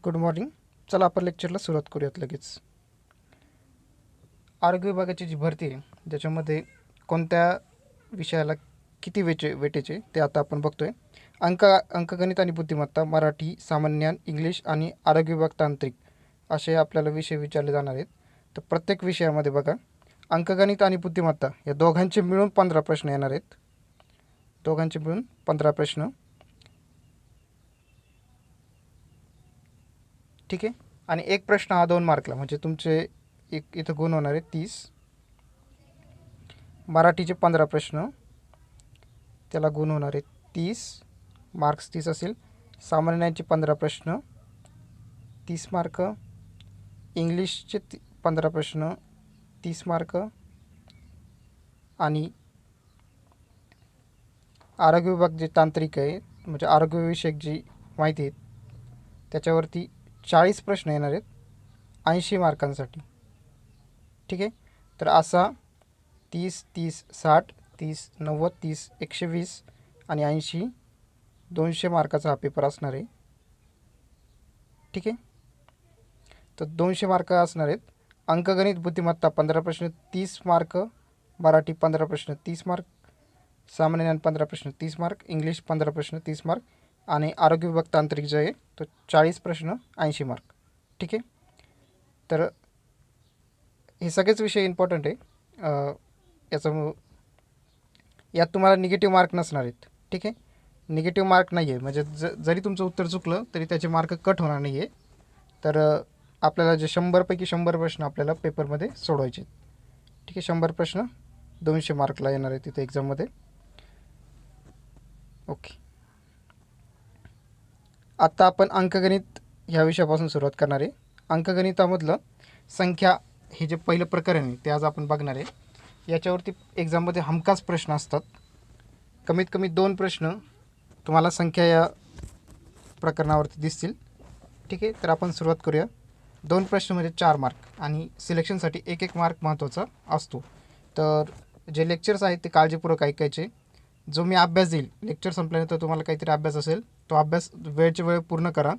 Good morning. चला आपण लेक्चरला सुरुवात करूयात लगेच. आरोग्य विभागाची जी भरती आहे ज्याच्यामध्ये कोणत्या विषयाला किती वेटेचे ते आता आपण बघतोय. अंकगणित आणि बुद्धिमत्ता, मराठी, सामान्य ज्ञान, इंग्लिश आणि आरोग्य विभाग तांत्रिक असे आपल्याला विषय विचारले जाणार आहेत. तर प्रत्येक विषयामध्ये बघा, अंकगणित आणि बुद्धिमत्ता या दोघांचे मिळून 15 प्रश्न येणार आहेत. दोघांचे मिळून 15 प्रश्न. ठीक आहे. आणि एक प्रश्न हा 2 मार्कला, म्हणजे तुमचे इथं गुण होणार आहेत 30. मराठीचे 15 प्रश्न, त्याला गुण होणार आहेत 30, मार्क्स 30 असेल. सामान्य ज्ञानचे 15 प्रश्न, 30 मार्क. इंग्लिशचे 15 प्रश्न, 30 मार्क. आणि आरोग्य विभाग जे तांत्रिक आहे, म्हणजे आरोग्यविषयक जी माहिती आहे त्याच्यावरती 40 प्रश्न येणार आहेत 80 मार्कांसाठी. ठीक आहे. तर असा 30, 30, 60, 30, 90, 30, 120 आणि 80, 200 मार्काचा हा पेपर असणार आहे. ठीक आहे. तर 200 मार्क असणार आहेत. अंकगणित बुद्धिमत्ता 15 प्रश्न 30 मार्क, मराठी 15 प्रश्न 30 मार्क, सामान्य ज्ञान 15 प्रश्न 30 मार्क, इंग्लिश 15 प्रश्न 30 मार्क आणि आरोग्य विभाग तांत्रिक जे आहे तो 40 प्रश्न 80 मार्क. ठीक आहे. तर हे सगळेच विषय इम्पॉर्टंट आहे. यात तुम्हाला निगेटिव्ह मार्क नसणार आहेत. ठीक आहे. निगेटिव्ह मार्क नाही आहे, म्हणजे जरी तुमचं उत्तर चुकलं तरी त्याचे मार्क कट होणार नाही आहे. तर आपल्याला जे 100पैकी 100 प्रश्न आपल्याला पेपरमध्ये सोडवायचे. ठीक आहे. 100 प्रश्न 200 मार्कला येणार आहे तिथे एक्झाममध्ये. ओके. आत्ता आपण अंकगणित ह्या विषयापासून सुरुवात करणार आहे. अंकगणितामधलं संख्या हे जे पहिलं प्रकरण आहे ते आज आपण बघणार आहे. याच्यावरती एक्झाममध्ये हमखास प्रश्न असतात. कमीत कमी 2 प्रश्न तुम्हाला संख्या या प्रकरणावरती दिसतील. ठीक आहे. तर आपण सुरुवात करूया. 2 प्रश्न म्हणजे 4 मार्क आणि सिलेक्शनसाठी 1 मार्क महत्त्वाचा असतो. तर जे लेक्चर्स आहेत ते काळजीपूर्वक ऐकायचे. जो मी अभ्यास देईल लेक्चर संपल्यानंतर, तुम्हाला काहीतरी अभ्यास असेल तो अभ्यास वेळच्या वेळ पूर्ण करा.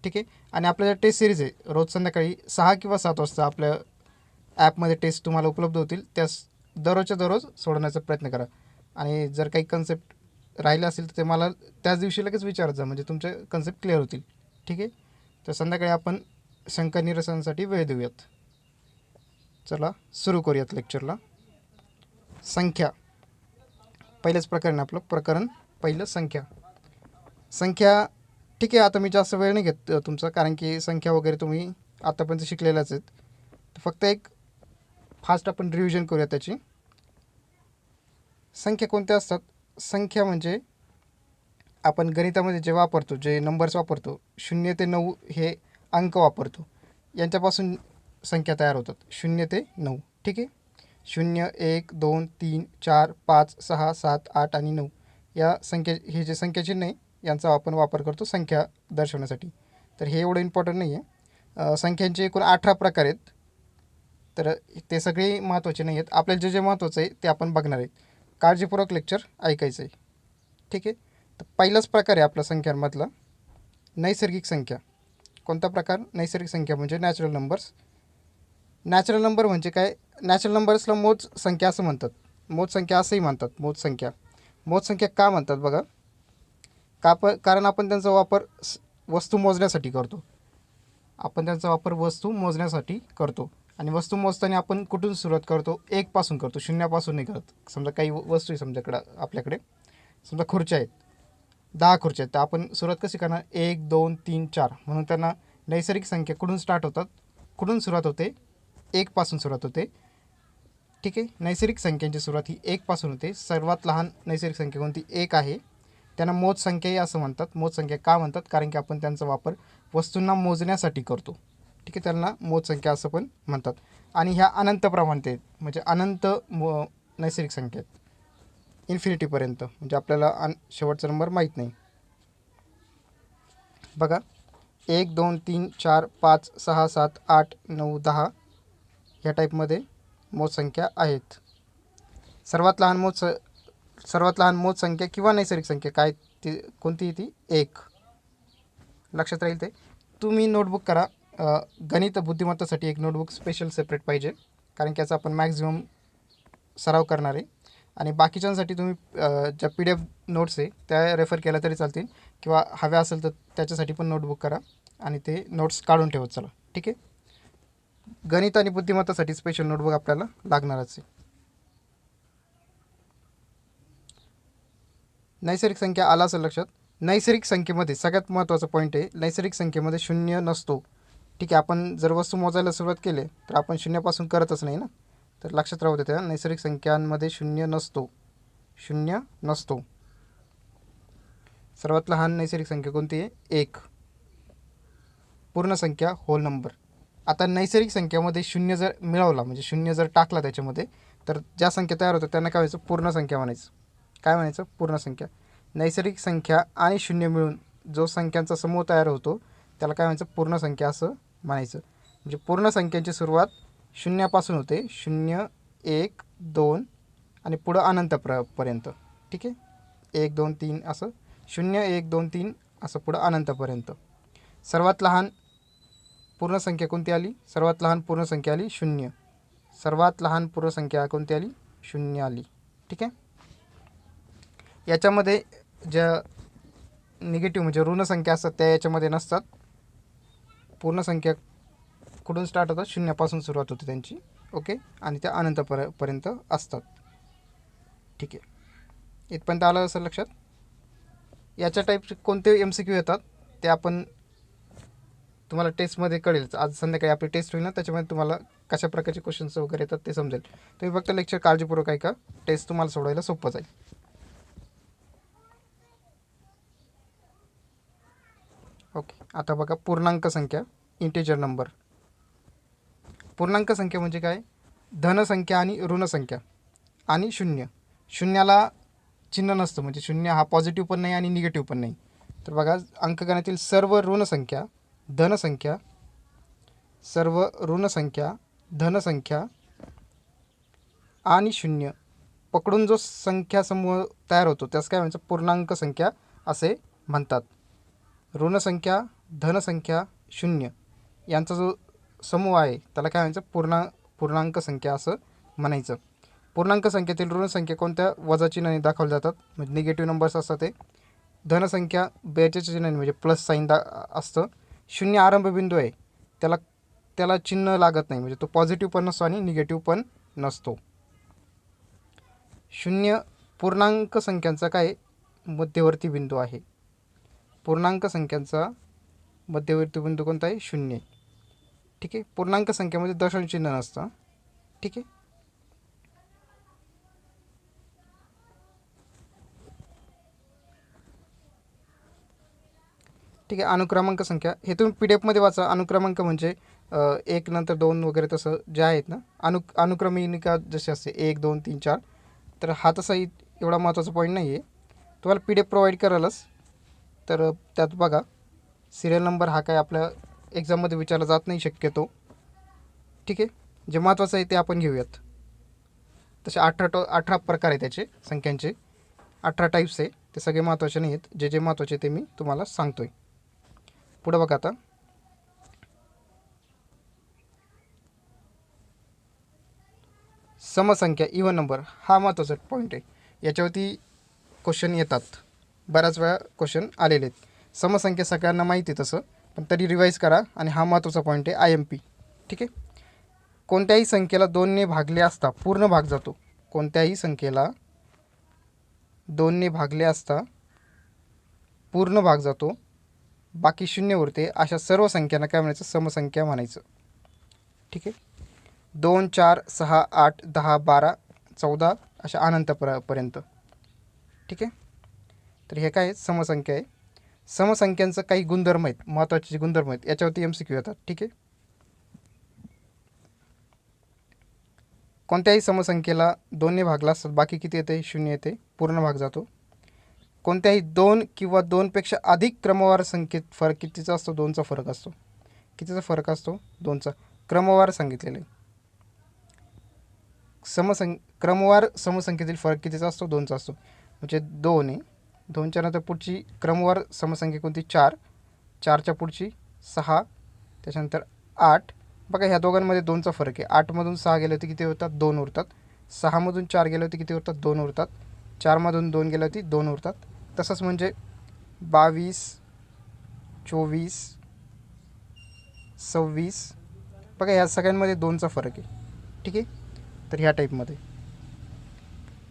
ठीक आहे. आणि आपल्या टेस्ट सिरीज आहे, रोज संध्याकाळी 6 किंवा 7 वाजता आपल्या ॲपमध्ये टेस्ट तुम्हाला उपलब्ध होतील. त्यास दररोजच्या दररोज सोडवण्याचा प्रयत्न करा. आणि जर काही कन्सेप्ट राहिले असेल तर ते मला त्याच दिवशी लगेच विचारत जा, म्हणजे तुमचे कन्सेप्ट क्लिअर होतील. ठीक आहे. तर संध्याकाळी आपण शंका निरसनासाठी वेळ देऊयात. चला सुरू करूयात लेक्चरला. संख्या, पहिलंच प्रकरण आपलं. प्रकरण पहिलं संख्या. संख्या. ठीक आहे. आता मी जास्त वेळ नाही घेत तुमचा, कारण की संख्या वगैरे तुम्ही आतापर्यंत शिकलेल्याच आहेत. तर फक्त एक फास्ट आपण रिव्हिजन करूया त्याची. संख्या कोणत्या असतात? संख्या म्हणजे आपण गणितामध्ये जे वापरतो, जे नंबर्स वापरतो, 0 ते 9 हे अंक वापरतो, यांच्यापासून संख्या तयार होतात. 0 ते 9. ठीक आहे. 0, 1, 2, 3, 4, 5, 6, 7, 8 आणि 9 या संख्या, हे जे संख्याचिन्ह आहे यांचा आपण वापर करतो संख्या दर्शवण्यासाठी. तर हे एवढं इम्पॉर्टंट नाही आहे. संख्यांचे एकूण 18 प्रकार आहेत. तर ते सगळे महत्त्वाचे नाही आहेत. आपल्याला जे जे महत्त्वाचं आहे ते आपण बघणार आहेत. काळजीपूर्वक लेक्चर ऐकायचं आहे. ठीक आहे. तर पहिलाच प्रकार आहे आपला संख्यांमधला नैसर्गिक संख्या. कोणता प्रकार? नैसर्गिक संख्या म्हणजे नॅचरल नंबर्स. नॅचरल नंबर म्हणजे काय? नॅचरल नंबर्सला मोज संख्या असं म्हणतात. मोज संख्या असंही म्हणतात. मोज संख्या. मोज संख्या का म्हणतात बघा. कारण आपण त्यांचा वापर वस्तू मोजण्यासाठी करतो. आपण त्यांचा वापर वस्तू मोजण्यासाठी करतो. आणि वस्तू मोजताना आपण कुठून सुरुवात करतो? 1 पासून करतो, 0 पासून नाही करत. समजा काही वस्तू आहे समजा आपल्याकडे, समजा खुर्च्या आहेत, 10 खुर्च्या आहेत. तर आपण सुरुवात कशी करणार? 1, 2, 3, 4 म्हणून त्यांना नैसर्गिक संख्या कुठून स्टार्ट होतात? कुठून सुरुवात होते? 1 पासून सुरुवात होते. ठीक आहे. नैसर्गिक संख्यांची सुरुवात ही 1 पासून होते. सर्वात लहान नैसर्गिक संख्या कोणती? 1 आहे. त्यांना मोज संख्याही असं म्हणतात. मोज संख्या का म्हणतात? कारण की आपण त्यांचा वापर वस्तूंना मोजण्यासाठी करतो. ठीक आहे. त्यांना मोज संख्या असं पण म्हणतात. आणि ह्या अनंत प्रमाणात आहेत, म्हणजे अनंत नैसर्गिक संख्या आहेत, इन्फिनिटीपर्यंत. म्हणजे आपल्याला शेवटचा नंबर माहीत नाही. बघा, 1, 2, 3, 4, 5, 6, 7, 8, 9, 10 ह्या टाईपमध्ये मोज संख्या आहेत. सर्वात लहान मोज संख्या किंवा नैसर्गिक संख्या काय? ती कोणती? ती 1. लक्षात राहील ते. तुम्ही नोटबुक करा. गणित बुद्धिमत्तासाठी एक नोटबुक स्पेशल सेपरेट पाहिजे, कारण की याचा आपण मॅक्झिमम सराव करणार आहे. आणि बाकीच्यांसाठी तुम्ही ज्या PDF नोट्स आहे त्या रेफर केल्या तरी चालतील, किंवा हव्या असेल तर त्याच्यासाठी पण नोटबुक करा आणि ते नोट्स काढून ठेवत चला. ठीक आहे. गणित आणि बुद्धिमत्तासाठी स्पेशल नोटबुक आपल्याला लागणारच आहे. नैसर्गिक संख्या आला असेल लक्षात. नैसर्गिक संख्येमध्ये सगळ्यात महत्त्वाचा पॉईंट आहे, नैसर्गिक संख्येमध्ये शून्य नसतो. ठीक आहे. आपण जर वस्तू मोजायला सुरुवात केली तर आपण शून्यापासून करतच नाही ना, तर लक्षात राहू द्या, नैसर्गिक संख्यांमध्ये शून्य नसतो. शून्य नसतो. सर्वात लहान नैसर्गिक संख्या कोणती आहे? 1. पूर्ण संख्या होल नंबर. आता नैसर्गिक संख्यामध्ये शून्य जर मिळवला, म्हणजे शून्य जर टाकला त्याच्यामध्ये, तर ज्या संख्या तयार होतात त्यांना काय व्हायचं? पूर्ण संख्या म्हणायचं. काय म्हणायचं? पूर्ण संख्या. नैसर्गिक संख्या आणि शून्य मिळून जो संख्यांचा समूह तयार होतो त्याला काय म्हणायचं? पूर्ण संख्या असं म्हणायचं. म्हणजे पूर्ण संख्यांची सुरुवात शून्यापासून होते. 0, 1, 2 आणि पुढं अनंतपर्यंत. ठीक आहे. 1, 2, 3 असं 0, 1, 2, 3 असं पुढं अनंतपर्यंत. सर्वात लहान पूर्ण संख्या कोणती आली? सर्वात लहान पूर्ण संख्या आली 0. सर्वात लहान पूर्ण संख्या कोणती आली? 0 आली. ठीक आहे. याच्यामध्ये ज्या निगेटिव्ह म्हणजे ऋण संख्या असतात त्या याच्यामध्ये नसतात. पूर्ण संख्या कुठून स्टार्ट होतात? शून्यापासून सुरुवात होते त्यांची. ओके. आणि त्या अनंतपर्यंत असतात. ठीक आहे. इथपर्यंत आलं असेल लक्षात. याच्या टाईपचे कोणते MCQ येतात ते आपण तुम्हाला टेस्टमध्ये कळेल. आज संध्याकाळी आपली टेस्ट होईल ना, त्याच्यामध्ये तुम्हाला कशा प्रकारचे क्वेश्चन्स वगैरे येतात ते समजेल. तुम्ही फक्त लेक्चर काळजीपूर्वक ऐका, टेस्ट तुम्हाला सोडवायला सोपं जाईल. ओके. आता बघा, पूर्णांक संख्या, इंटिजर नंबर. पूर्णांक संख्या म्हणजे काय? धनसंख्या आणि ऋणसंख्या आणि शून्य. शून्याला चिन्ह नसतं, म्हणजे शून्य हा पॉझिटिव्ह पण नाही आणि निगेटिव्ह पण नाही. तर बघा, अंकगणातील सर्व ऋणसंख्या, धनसंख्या, सर्व ऋणसंख्या, धनसंख्या आणि शून्य पकडून जो संख्या समूह तयार होतो त्यास काय म्हणायचं? पूर्णांक संख्या असे म्हणतात. ऋणसंख्या, धनसंख्या, शून्य यांचा जो समूह आहे त्याला काय म्हणायचं? पूर्णांक संख्या असं म्हणायचं. पूर्णांक संख्येतील ऋणसंख्या कोणत्या वजा चिन्हाने दाखवल्या जातात? म्हणजे निगेटिव्ह नंबर्स असतात ते. धनसंख्या बेरजेच्या चिन्हाने म्हणजे प्लस साईन असतं. शून्य आरंभबिंदू आहे, त्याला चिन्ह लागत नाही, म्हणजे तो पॉझिटिव्ह पण नसतो आणि निगेटिव्ह पण नसतो. शून्य पूर्णांक संख्यांचा काय? मध्यवर्ती बिंदू आहे. पूर्णांक संख्यांचा मध्यवर्ती बिंदू कोणता आहे? 0. ठीक आहे. पूर्णांक संख्येमध्ये दशांश चिन्ह नसतं. ठीक आहे. ठीक आहे. अनुक्रमांक संख्या हे तुम्ही PDF मध्ये वाचा. अनुक्रमांक म्हणजे 1 नंतर 2 वगैरे तसं जे आहेत ना, अनुक्रमिका जशी असते 1, 2, 3, 4. तर हा तसा एवढा महत्त्वाचा पॉईंट नाही आहे. तुम्हाला PDF प्रोव्हाइड करालच. तर त्यात बघा, सिरियल नंबर हा काय आपल्या एक्झाममध्ये विचारला जात नाही शक्यतो. ठीक आहे. जे महत्त्वाचं आहे ते आपण घेऊयात. तसे 18 प्रकार आहे त्याचे संख्यांचे. 18 टाईप्स आहे. ते सगळे महत्त्वाचे नाही आहेत. जे महत्त्वाचे ते मी तुम्हाला सांगतो आहे. पुढं बघा आता, समसंख्या, इव्हन नंबर हा महत्त्वाचा पॉईंट आहे. याच्यावरती क्वेश्चन येतात, बऱ्याच वेळा क्वेश्चन आलेले आहेत. समसंख्या सगळ्यांना माहिती आहे तसं, पण तरी रिवाईज करा. आणि हा महत्त्वाचा पॉईंट आहे, IMP. ठीक आहे. कोणत्याही संख्येला 2ने भागले असता पूर्ण भाग जातो. कोणत्याही संख्येला 2ने भागले असता पूर्ण भाग जातो, बाकी 0 उरते. अशा सर्व संख्यांना काय म्हणायचं? समसंख्या म्हणायचं. ठीक आहे. 2, 4, 6, 8, 10, 12, 14 अशा अनंतपर्यंत. ठीक आहे. तर हे काय समसंख्या आहे. समसंख्यांचं काही गुणधर्म आहेत, महत्त्वाचे गुणधर्म आहेत, याच्यावरती MCQ येतात. ठीक आहे. कोणत्याही समसंख्येला 2ने भागला असतात, बाकी किती येते? 0 येते, पूर्ण भाग जातो. कोणत्याही 2 किंवा 2पेक्षा अधिक क्रमवार संख्येत फरक कितीचा असतो? 2चा फरक असतो. कितीचा फरक असतो? 2चा. क्रमवार सांगितलेले. क्रमवार समसंख्येतील फरक कितीचा असतो? 2चा असतो. म्हणजे 2 आहे, 2च्या नंतर पुढची क्रमवार समसंख्या कोणती? 4, 4च्या पुढची 6, त्याच्यानंतर 8. बघा ह्या दोघांमध्ये 2चा फरक आहे. 8मधून 6 गेले होते किती होतात? 2 उरतात. 6मधून 4 गेले होते किती होतात? 2 उरतात. 4मधून 2 गेले होते 2 उरतात. तसंच म्हणजे 22, 24, 26. बघा ह्या सगळ्यांमध्ये 2चा फरक आहे. ठीक आहे. तर ह्या टाईपमध्ये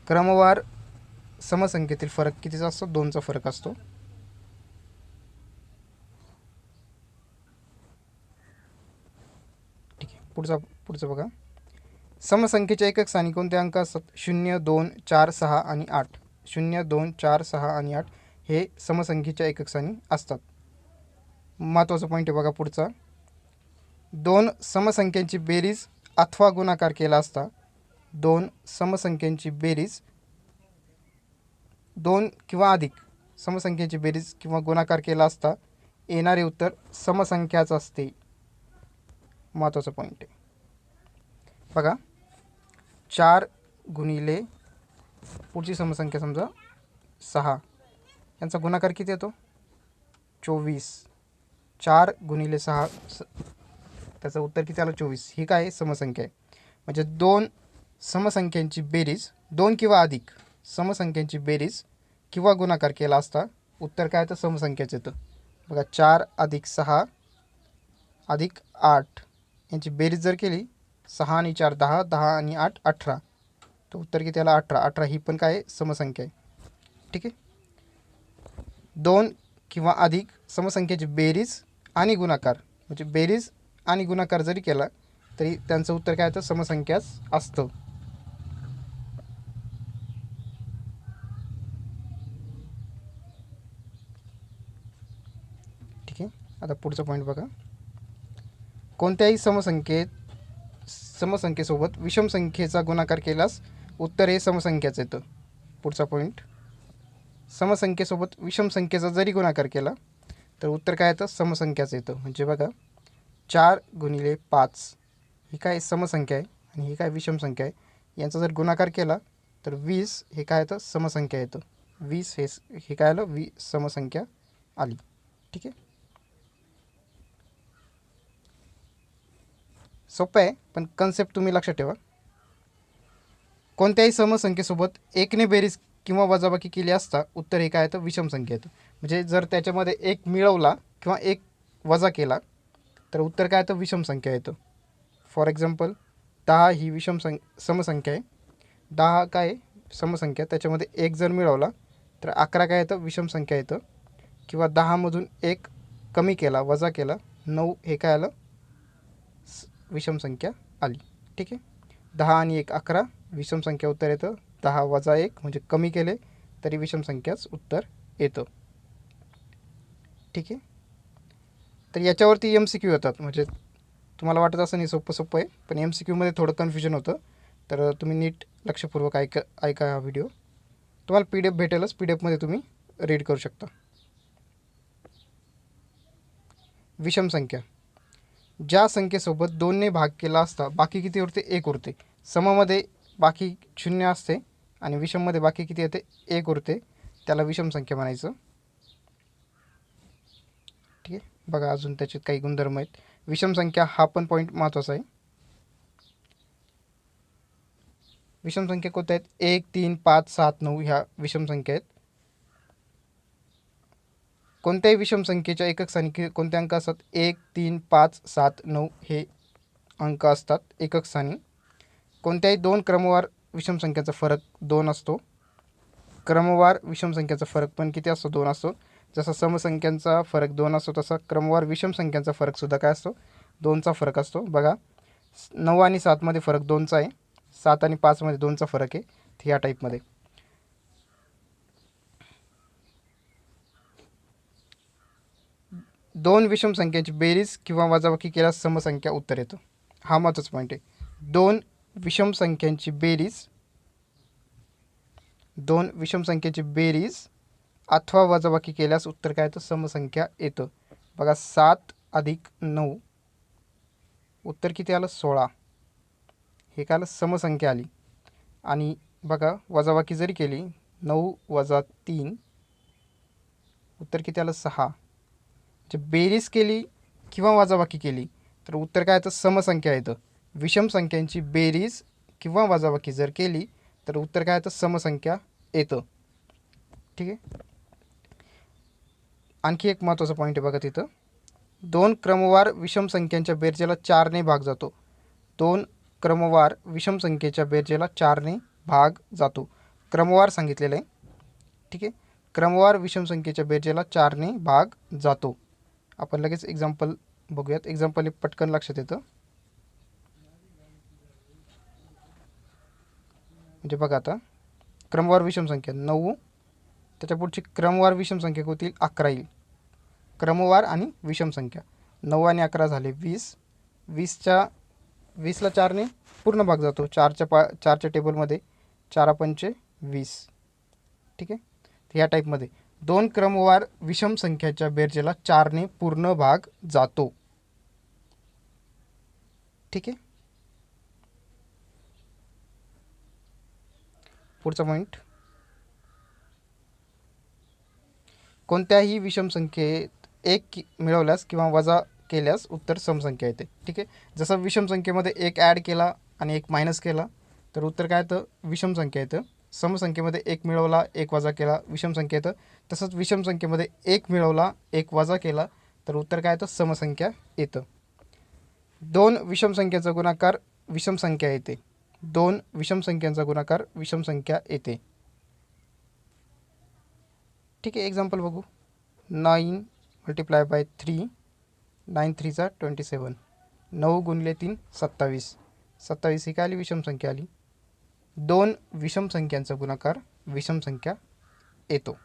क्रमवार समसंख्येतील फरक कितीचा असतो? 2चा फरक असतो. ठीक आहे. पुढचं बघा. समसंख्येच्या एकक स्थानी कोणते अंक असतात? 0, 2, 4, 6 आणि 8. 0, 2, 4, 6 आणि 8 हे समसंख्येच्या एकक स्थानी असतात. महत्त्वाचा पॉईंट आहे बघा पुढचा. 2 समसंख्यांची बेरीज अथवा गुणाकार केला असता 2 समसंख्यांची बेरीज 2 किंवा अधिक समसंख्यांची बेरीज किंवा गुणाकार केला असता येणारे उत्तर समसंख्याच असते. महत्त्वाचा पॉईंट आहे बघा. 4 गुणिले पुढची समसंख्या समजा 6, यांचा गुणाकार किती येतो? 24. 4 गुणिले 6 त्याचं उत्तर किती आलं? 24. ही काय समसंख्या आहे. म्हणजे 2 समसंख्यांची बेरीज 2 किंवा अधिक समसंख्यांची बेरीज किंवा गुणाकार केला असता उत्तर काय तर समसंख्याच येतं. बघा 4 अधिक 6 अधिक 8 यांची बेरीज जर केली 6 आणि 4 10, 10 आणि 8 18, तर उत्तर किती आलं? 18. 18 ही पण काय समसंख्या आहे. ठीक आहे. 2 किंवा अधिक समसंख्येची बेरीज आणि गुणाकार म्हणजे बेरीज आणि गुणाकार जरी केला तरी त्यांचं उत्तर काय तर समसंख्याच असतं. ठीक आहे. आता पुढचा पॉईंट बघा. कोणत्याही समसंख्येसोबत विषम संख्येचा गुणाकार केल्यास उत्तर हे समसंख्याच येतं. पुढचा पॉईंट. समसंख्येसोबत विषम संख्येचा जरी गुणाकार केला तर उत्तर काय येतं? समसंख्याच येतं. म्हणजे बघा 4 गुणिले 5 ही काय समसंख्या आहे आणि ही काय विषम संख्या आहे. यांचा जर गुणाकार केला तर 20 हे काय येतं? समसंख्या येतं. 20 हे काय आलं? समसंख्या आली. ठीक आहे. सोपं आहे पण कन्सेप्ट तुम्ही लक्षात ठेवा. कोणत्याही समसंख्येसोबत 1ने बेरीज किंवा वजाबाकी केली असता उत्तर हे काय येतं? विषम संख्या येतं. म्हणजे जर त्याच्यामध्ये 1 मिळवला किंवा 1 वजा केला तर उत्तर काय येतं? विषम संख्या येतं. फॉर एक्झाम्पल 10 ही समसंख्या आहे. 10 काय समसंख्या, त्याच्यामध्ये 1 जर मिळवला तर 11 काय येतं? विषम संख्या येतं. किंवा 10मधून 1 कमी केला वजा केला 9 हे काय आलं? विषम संख्या आली. ठीक आहे. 10 आणि 1 11 विषम संख्या उत्तर येतं. 10 वजा 1 म्हणजे कमी केले तरी विषम संख्याच उत्तर येतं. ठीक आहे. तर याच्यावरती MCQ येतात. म्हणजे तुम्हाला वाटत असं नाही सोपं आहे पण MCQमध्ये थोडं कन्फ्युजन होतं. तर तुम्ही नीट लक्षपूर्वक ऐका हा व्हिडिओ. तुम्हाला PDF भेटेलच. PDFमध्ये तुम्ही रीड करू शकता. विषम संख्या. ज्या संख्येसोबत 2ने भाग केला असता बाकी किती उरते? 1 उरते. सममध्ये बाकी 0 असते आणि विषममध्ये बाकी किती येते? 1 उरते. त्याला विषम संख्या म्हणायचं. ठीक आहे. बघा अजून त्याच्यात काही गुणधर्म आहेत. विषम संख्या हा पण पॉईंट महत्त्वाचा आहे. विषम संख्या कोणत्या आहेत? 1 3 5 7 9 ह्या विषम संख्या आहेत. कोणत्याही विषम संख्येच्या एकक स्थानी कोणते अंक असतात? 1 3 5 7 9 हे अंक असतात एकक स्थानी. कोणत्याही 2 क्रमवार विषम संख्येचा फरक 2 असतो. क्रमवार विषम संख्येचा फरक पण किती असतो? 2 असतो. जसा समसंख्यांचा फरक 2 असतो तसा क्रमवार विषम संख्यांचा फरकसुद्धा काय असतो? 2चा फरक असतो. बघा 9 आणि 7मध्ये फरक 2चा आहे. 7 आणि 5मध्ये 2चा फरक आहे. ह्या टाईपमध्ये. दोन विषम संख्यांची बेरीज किंवा वजाबाकी केल्यास समसंख्या उत्तर येतं. हा महत्त्वाचा पॉईंट आहे. 2 विषम संख्यांची बेरीज अथवा वजाबाकी केल्यास उत्तर काय येतं? समसंख्या येतं. बघा 7 अधिक 9 उत्तर किती आलं? 16. हे काय आलं? समसंख्या आली. आणि बघा वजाबाकी जरी केली 9 वजा 3 उत्तर किती आलं? 6. म्हणजे बेरीज केली किंवा वजाबाकी केली तर उत्तर काय येतं? समसंख्या येतं. विषम संख्यांची बेरीज किंवा वजाबाकी जर केली तर उत्तर काय येतं? समसंख्या येतं. ठीक आहे. आणखी एक महत्त्वाचा पॉईंट आहे बघा तिथं, 2 क्रमवार विषम संख्यांच्या बेरजेला 4ने भाग जातो. 2 क्रमवार विषम संख्येच्या बेरजेला 4ने भाग जातो. क्रमवार सांगितलेलं आहे. ठीक आहे. क्रमवार विषम संख्येच्या बेरजेला 4ने भाग जातो. आपण लगेच एक्झाम्पल बघूयात. एक्झाम्पल पटकन लक्षात येतं. म्हणजे बघा आता क्रमवार विषम संख्या 9, त्याच्या पुढची क्रमवार विषम संख्या होतील 11 येईल. क्रमवार आणि विषम संख्या 9 आणि 11 झाले 20. 20ला 4ने पूर्ण भाग जातो. 4च्या टेबलमध्ये 4 पंचे 20. ठीक आहे. तर ह्या टाईपमध्ये 2 क्रमवार विषम संख्याच्या बेरजेला 4ने पूर्ण भाग जातो. ठीक आहे. पुढचा पॉईंट, कोणत्याही विषम संख्येत 1 मिळवल्यास किंवा वजा केल्यास उत्तर समसंख्या येते. ठीक आहे. जसं विषम संख्येमध्ये 1 ॲड केला आणि 1 मायनस केला तर उत्तर काय येतं? विषम संख्या येतं. समसंख्येमध्ये 1 मिळवला 1 वजा केला विषम संख्या येतं. तसंच विषम संख्येमध्ये 1 मिळवला 1 वजा केला तर उत्तर काय येतं? समसंख्या येतं. 2 विषम संख्येचा गुणाकार विषम संख्या येते. 2 विषम संख्यांचा गुणाकार विषम संख्या येते. ठीक आहे. एक्झाम्पल बघू. 9 × 3, 9 3 27. 9 × 3 27. 27 ही काय आली? विषम संख्या आली. 2 विषम संख्यांचा गुणाकार विषम संख्या येतो.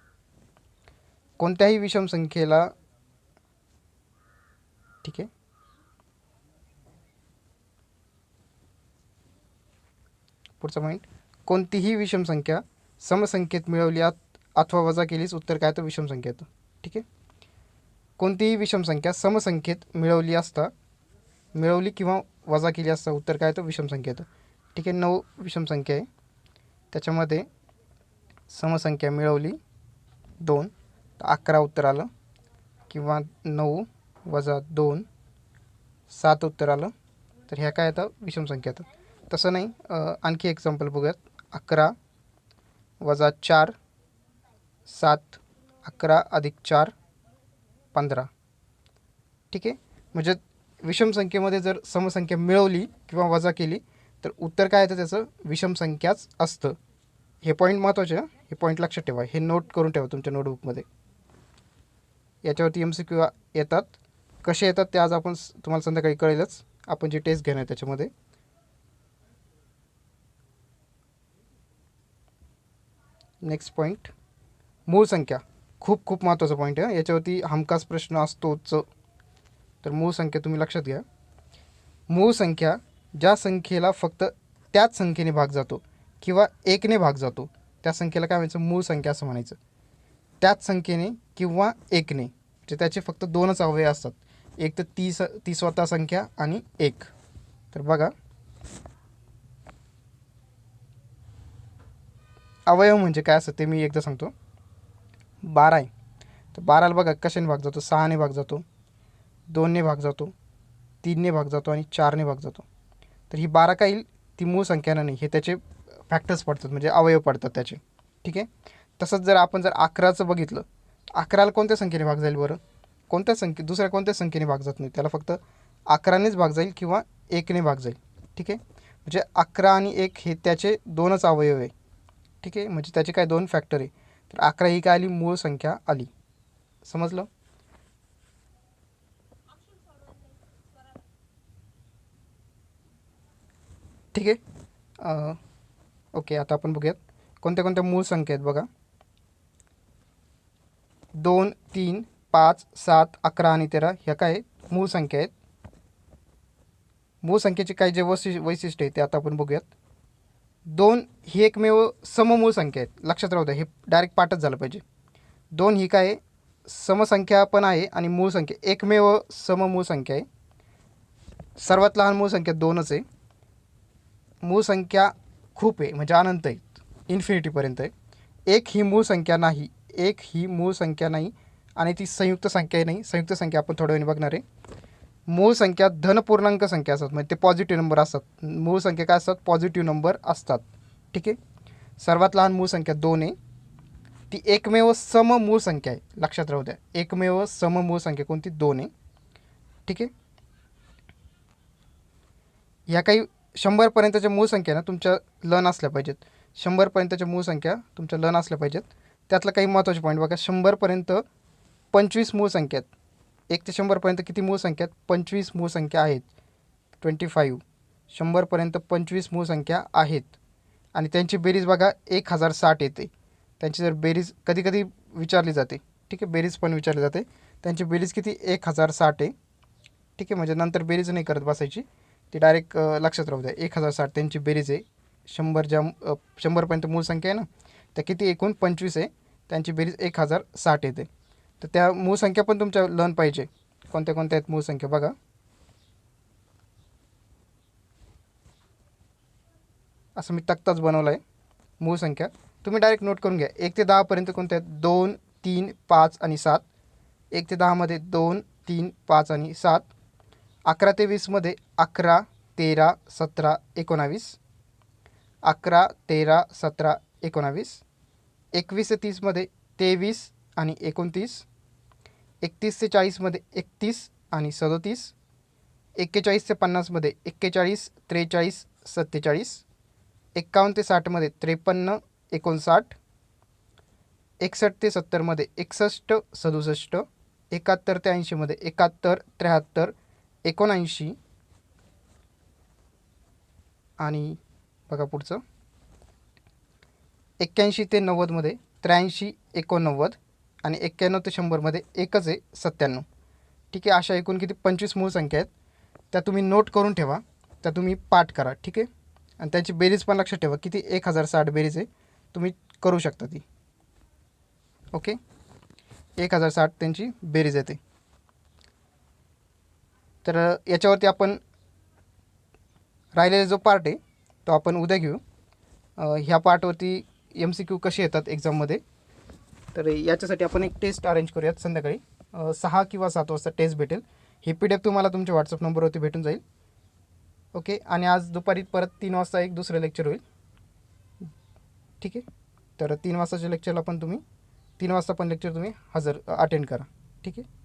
कोणत्याही विषम संख्येला, ठीक आहे, पुढचा पॉईंट, कोणतीही विषम संख्या समसंख्येत मिळवली अथवा वजा केलीस उत्तर काय तर विषम संख्या येतं. ठीक आहे. कोणतीही विषम संख्या समसंख्येत मिळवली किंवा वजा केली असता उत्तर काय तर विषम संख्या येतं. ठीक आहे. 9 विषम संख्या आहे, त्याच्यामध्ये समसंख्या मिळवली 2 तर 11 उत्तर आलं, किंवा 9 वजा 2 7 उत्तर आलं. तर ह्या काय येतं? विषम संख्या येतात. तसं नाही. आणखी एक्झाम्पल बघूयात. 11 वजा 4 7, 11 अधिक 4 15. ठीक आहे. म्हणजे विषम संख्येमध्ये जर समसंख्या मिळवली किंवा वजा केली तर उत्तर काय येतं? त्याचं विषम संख्याच असतं. हे पॉईंट महत्त्वाचे आहे. हे पॉईंट लक्षात ठेवा. हे नोट करून ठेवा तुमच्या नोटबुकमध्ये. याच्यावरती MCQ येतात. कसे येतात ते आज आपण तुम्हाला संध्याकाळी कळेलच. आपण जी टेस्ट घेणार त्याच्यामध्ये. नेक्स्ट पॉईंट, मूळ संख्या. खूप महत्त्वाचा पॉईंट आहे. याच्यावरती हमखास प्रश्न असतोच. तर मूळ संख्या तुम्ही लक्षात घ्या. मूळ संख्या ज्या संख्येला फक्त त्याच संख्येने भाग जातो किंवा 1ने भाग जातो त्या संख्येला काय म्हणायचं? मूळ संख्या असं म्हणायचं. त्याच संख्येने किंवा 1ने, म्हणजे त्याचे फक्त 2च अवयव असतात. एक तर ती स्वतः संख्या आणि 1. तर बघा, अवयव म्हणजे काय असतं ते मी एकदा सांगतो. 12 आहे तर 12ला बघा कशाने भाग जातो? 6ने भाग जातो, 2ने भाग जातो, 3ने भाग जातो आणि 4ने भाग जातो. तर ही 12 काय येईल? ती मूळ संख्या नाही, हे त्याचे फॅक्टर्स पडतात, म्हणजे अवयव पडतात त्याचे. ठीक आहे. तसंच जर आपण 11चं बघितलं, 11ला कोणत्या संख्येने भाग जाईल बरं? दुसऱ्या कोणत्या संख्येने भाग जात नाही. त्याला फक्त 11नेच भाग जाईल किंवा 1ने भाग जाईल. ठीक आहे. म्हणजे 11 आणि 1 हे त्याचे 2च अवयव आहे. ठीक आहे. म्हणजे त्याचे काय 2 फॅक्टर आहे. तर 11 ही काय आली? मूळ संख्या आली. समजलं? ठीक आहे. ओके. आता आपण बघूयात कोणत्या मूळ संख्या आहेत. बघा, 2 3 5 7 11 आणि 13 ह्या काय मूळ संख्या आहेत. मूळ संख्येचे काही जे वैशिष्ट्य आहे ते आता आपण बघूयात. 2 ही एकमेव सममूळ संख्या आहेत. लक्षात राहू द्या, हे डायरेक्ट पाठच झालं पाहिजे. 2 ही काय समसंख्या पण आहे आणि मूळ संख्या एकमेव सममूळ संख्या आहे. सर्वात लहान मूळ संख्या 2च आहे. मूळ संख्या खूप आहे, म्हणजे अनंत आहे, इन्फिनिटीपर्यंत आहे. 1 ही मूळ संख्या नाही. 1 ही मूळ संख्या नाही आणि ती संयुक्त संख्या नाही. संयुक्त संख्या आपण थोड्या वेळाने बघणार आहे. मूळ संख्या धनपूर्णांक संख्या असतात, म्हणजे ते पॉझिटिव्ह नंबर असतात. मूळ संख्या काय असतात? पॉझिटिव्ह नंबर असतात. ठीक आहे. सर्वात लहान मूळ संख्या 2 आहे. ती एकमेव सम मूळ संख्या आहे, लक्षात राहू द्या. एकमेव सम मूळ संख्या कोणती? 2 आहे. ठीक आहे. ह्या काही 100पर्यंतच्या मूळ संख्या ना तुमच्या लन असल्या पाहिजेत. 100पर्यंतच्या मूळ संख्या तुमच्या लन असल्या पाहिजेत. त्यातलं काही महत्त्वाचे पॉईंट बघा. 100पर्यंत 25 मूळ संख्या आहेत. 1 ते 100पर्यंत किती मूळ संख्या आहेत? 25 मूळ संख्या आहेत. 25. 100पर्यंत 25 मूळ संख्या आहेत. आणि त्यांची बेरीज बघा 1060 येते. त्यांची जर बेरीज कधी कधी विचारली जाते. ठीक आहे. बेरीज पण विचारली जाते. त्यांची बेरीज किती? 1060 आहे. ठीक आहे. म्हणजे नंतर बेरीज नाही करत बसायची, ती डायरेक्ट लक्षात राहू द्या. 1060 त्यांची बेरीज आहे. 100पर्यंत मूळ संख्या आहे ना, त्या किती? एकूण 25 आहे. त्यांची बेरीज 1060 येते. तर त्या मूळ संख्या पण तुमच्या लन पाहिजे. कोणत्या कोणत्या आहेत मूळ संख्या बघा. असं मी तक्ताच बनवला आहे. मूळ संख्या तुम्ही डायरेक्ट नोट करून घ्या. 1 ते 10पर्यंत कोणत्या आहेत? 2, 3, 5 आणि 7. 1 ते 10मध्ये 2, 3, 5 आणि 7. 11 ते 20मध्ये 11, 13, 17, 19. 11, 13, 17, 19. 21 ते 30मध्ये 23 आणि 29. 31 ते 40मध्ये 31 आणि 37. 41 ते 50मध्ये 41, 43, 47. 51 ते 60मध्ये 53, 59. 61 ते 70मध्ये 61, 67. 71 ते 80मध्ये 71, 73, 79. आणि बघा पुढचं 81 ते 90मध्ये 83, 89. आणि 91 ते 100मध्ये एकच आहे, 97. ठीक आहे. अशा एकूण किती? 25 मूळ संख्या आहेत. त्या तुम्ही नोट करून ठेवा, त्या तुम्ही पाठ करा. ठीक आहे. आणि त्यांची बेरीज पण लक्षात ठेवा. किती? 1060 बेरीज आहे. तुम्ही करू शकता ती. ओके. 1060 त्यांची बेरीज येते. तर याच्यावरती आपण राहिलेला जो पार्ट आहे तो आपण उद्या घेऊ. ह्या पार्टवरती MCQ कसे येतात एक्झाममध्ये, तर याच्यासाठी आपण एक टेस्ट अरेंज करूयात. संध्याकाळी 6 किंवा 7 वाजता टेस्ट भेटेल. ही PDF तुम्हाला तुमच्या व्हॉट्सअप नंबरवरती भेटून जाईल. ओके. आणि आज दुपारी परत 3 वाजता एक दुसरं लेक्चर होईल. ठीक आहे. तर 3 वाजताच्या लेक्चरला पण तुम्ही 3 वाजता पण लेक्चर तुम्ही अटेंड करा. ठीक आहे.